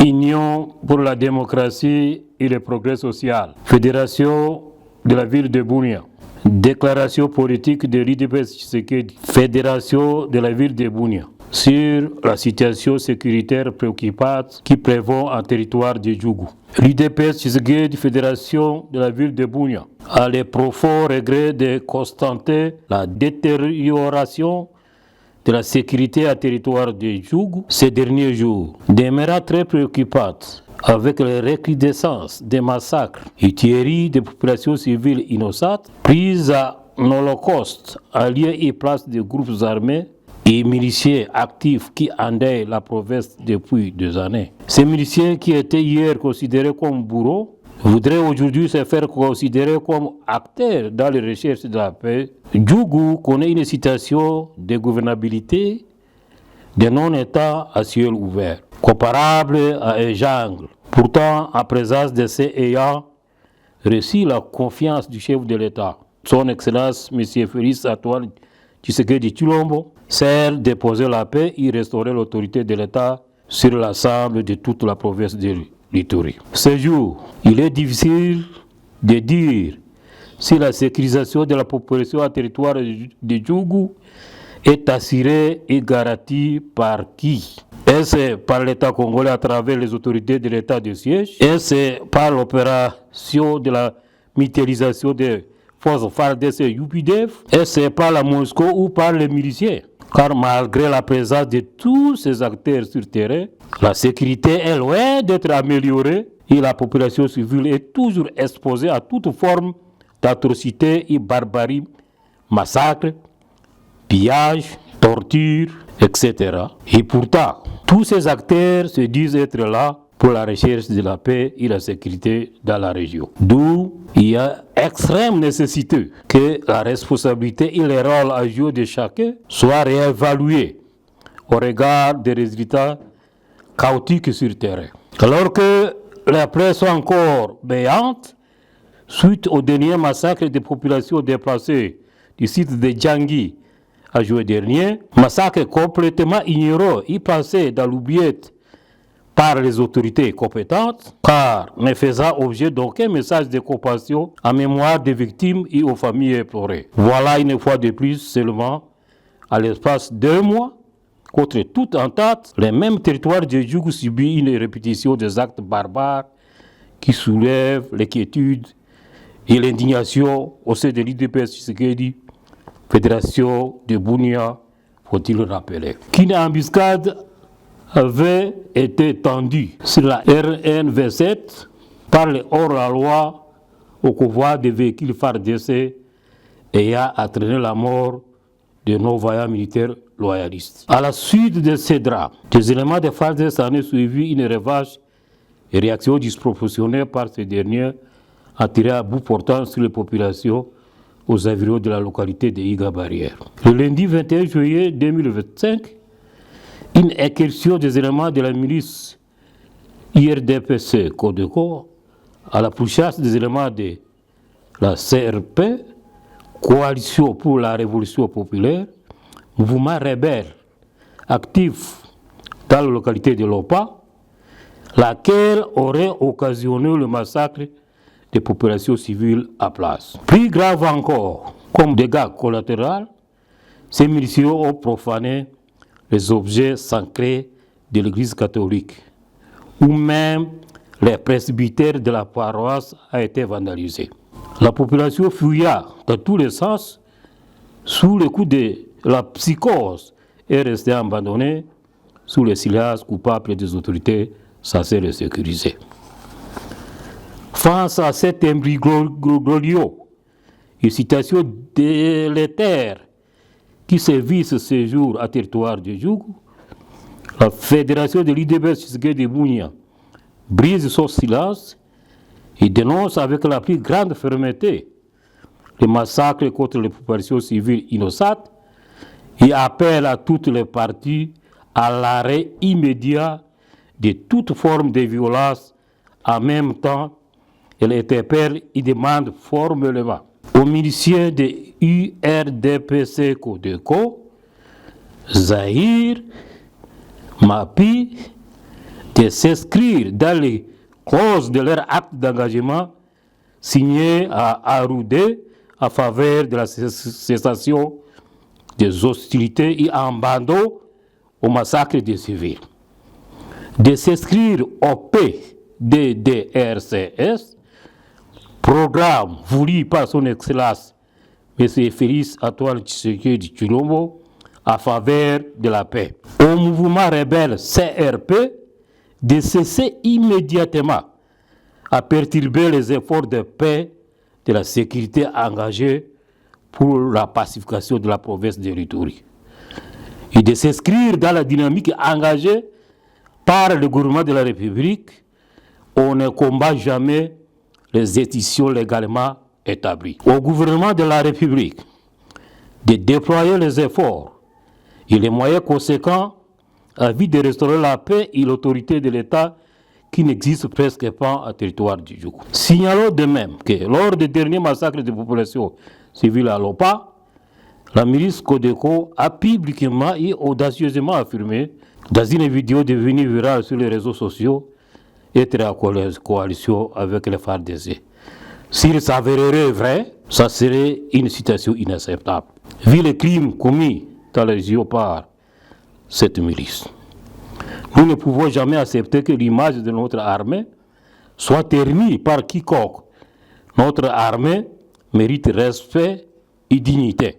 Union pour la démocratie et le progrès social, Fédération de la ville de Bunia, déclaration politique de l'UDPS Tshisekedi, Fédération de la ville de Bunia, sur la situation sécuritaire préoccupante qui prévaut en territoire de Djougou. L'UDPS Tshisekedi, Fédération de la ville de Bunia, a le profond regret de constater la détérioration de la sécurité à territoire de Djougou ces derniers jours, demeura très préoccupante avec la recrudescence des massacres et tueries de populations civiles innocentes prises à l'Holocauste en lieu et place de groupes armés et miliciens actifs qui endeuillent la province depuis 2 années. Ces miliciens qui étaient hier considérés comme bourreaux voudraient aujourd'hui se faire considérer comme acteurs dans les recherches de la paix. Djougou connaît une situation de gouvernabilité de non-État à ciel ouvert, comparable à un jungle. Pourtant, en présence de ceux ayant reçu la confiance du chef de l'État, son Excellence M. Félix Antoine Tshisekedi Tshilombo, celle de poser la paix et restaurer l'autorité de l'État sur l'ensemble de toute la province de l'Ituri. Ce jour, il est difficile de dire si la sécurisation de la population à territoire de Djougou est assurée et garantie par qui? Est-ce par l'État congolais à travers les autorités de l'État de siège? Est-ce par l'opération de la mutualisation des forces FARDC et UPDF? Est-ce par la MONUSCO ou par les miliciens? Car malgré la présence de tous ces acteurs sur terrain, la sécurité est loin d'être améliorée et la population civile est toujours exposée à toute forme d'atrocité et barbarie, massacres, pillages, tortures, etc. Et pourtant, tous ces acteurs se disent être là pour la recherche de la paix et la sécurité dans la région. D'où il y a extrême nécessité que la responsabilité et les rôles à jouer de chacun soient réévalués au regard des résultats chaotiques sur le terrain. Alors que les plaies sont encore béantes, suite au dernier massacre des populations déplacées du site de Djangui à juillet dernier, massacre complètement ignoré et passé dans l'oubliette par les autorités compétentes, car ne faisant objet d'aucun message de compassion en mémoire des victimes et aux familles éplorées. Voilà une fois de plus seulement, à l'espace d'1 mois, contre toute entente, les mêmes territoires de Djougou subissent une répétition des actes barbares qui soulèvent l'inquiétude et l'indignation au sein de l'UDPS Tshisekedi, Fédération de Bunia, faut-il le rappeler. Qu'une embuscade avait été tendue sur la RN 27 par les hors-la-loi au convoi des véhicules FARDC ayant entraîné la mort de nos vaillants militaires loyalistes. À la suite de ces drames, des éléments de FARDC s'en est suivi une revanche et réaction disproportionnée par ces derniers a tiré à bout portant sur les populations aux environs de la localité de Iga Barrière. Le lundi 21 juillet 2025, une incursion des éléments de la milice IRDPC Codeco à la pourchasse des éléments de la CRP, Coalition pour la Révolution Populaire, mouvement rebelle actif dans la localité de Lopa, laquelle aurait occasionné le massacre des populations civiles à place. Plus grave encore, comme dégâts collatéraux, ces miliciens ont profané les objets sacrés de l'Église catholique, ou même les presbytères de la paroisse a été vandalisés. La population fuya dans tous les sens sous le coup de la psychose est restée abandonnée sous le silence coupable des autorités censées les sécuriser. Face à cet imbroglio, une situation délétère qui sévit ce jour à territoire de Djougou, la Fédération de l'UDPS Tshisekedi de Bunia brise son silence et dénonce avec la plus grande fermeté les massacres contre les populations civiles innocentes et appelle à toutes les parties à l'arrêt immédiat de toute forme de violence. En même temps, elle interpelle et demande formellement aux miliciens de URDPC Codeco, Zahir, Mapi, de s'inscrire dans les clauses de leur acte d'engagement signé à Arudé en faveur de la cessation des hostilités et en bandeau au massacre des civils, de s'inscrire au PDDRCS, programme voulu par son Excellence M. Félix Antoine Tshisekedi Tshilombo en faveur de la paix. Au mouvement rebelle CRP de cesser immédiatement à perturber les efforts de paix de la sécurité engagés pour la pacification de la province de l'Ituri et de s'inscrire dans la dynamique engagée par le gouvernement de la République. On ne combat jamais les institutions légalement établies. Au gouvernement de la République de déployer les efforts et les moyens conséquents à vue de restaurer la paix et l'autorité de l'État qui n'existe presque pas en territoire du Djougou. Signalons de même que lors des derniers massacres de population civile à Lopa, la milice Codeco a publiquement et audacieusement affirmé, dans une vidéo devenue virale sur les réseaux sociaux, être en coalition avec les FARDC. S'il s'avérerait vrai, ça serait une situation inacceptable. Vu les crimes commis dans les régions par cette milice, nous ne pouvons jamais accepter que l'image de notre armée soit ternie par quiconque. Notre armée mérite respect et dignité.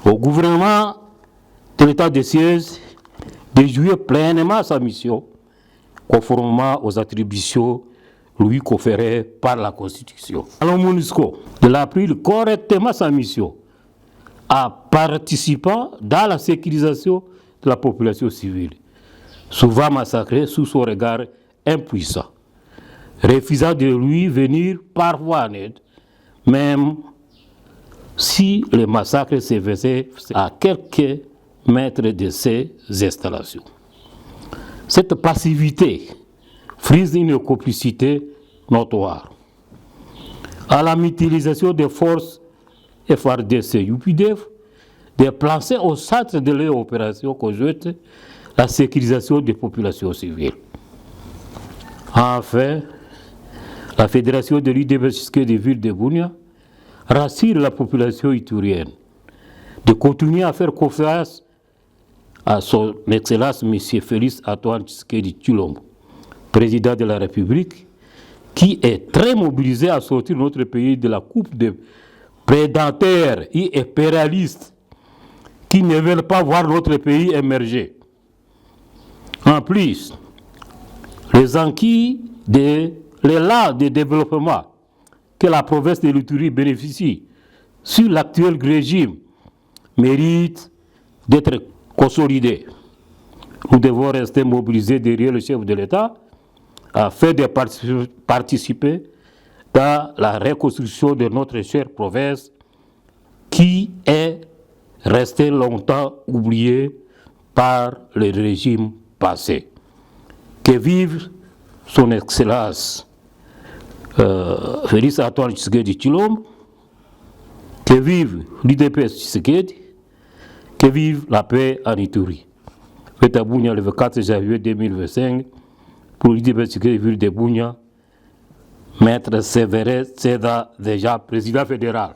Au gouvernement de l'État de siège de jouer pleinement sa mission, conformément aux attributions lui conférées par la Constitution. À la MONUSCO de l'appliquer correctement sa mission en participant dans la sécurisation de la population civile, souvent massacrée sous son regard impuissant, refusant de lui venir parfois en aide, même si le massacre se faisait à quelques mètres de ses installations. Cette passivité frise une complicité notoire. À la mutualisation des forces FARDC et UPDF, de placer au centre de leur opération conjointe la sécurisation des populations civiles. Enfin, la Fédération de l'UDPS des villes de Bunia rassure la population iturienne de continuer à faire confiance à son Excellence M. Félix Antoine Tshisekedi Tshilombo, président de la République, qui est très mobilisé à sortir notre pays de la coupe de prédateurs et impérialistes qui ne veulent pas voir notre pays émerger. En plus, les enquis de l'élan de développement que la province de l'Ituri bénéficie sur l'actuel régime méritent d'être consolidés. Nous devons rester mobilisés derrière le chef de l'État afin de participer dans la reconstruction de notre chère province qui est restée longtemps oubliée par le régime passé. Que vive son Excellence Félix Antoine Tshisekedi Tshilombo, que vive l'UDPS Tshisekedi, que vive la paix en Ituri. Fait à Bunia le 24 janvier 2025 pour l'UDPS Tshisekedi ville de Bunia, Maître Sévéré Seda, déjà président fédéral.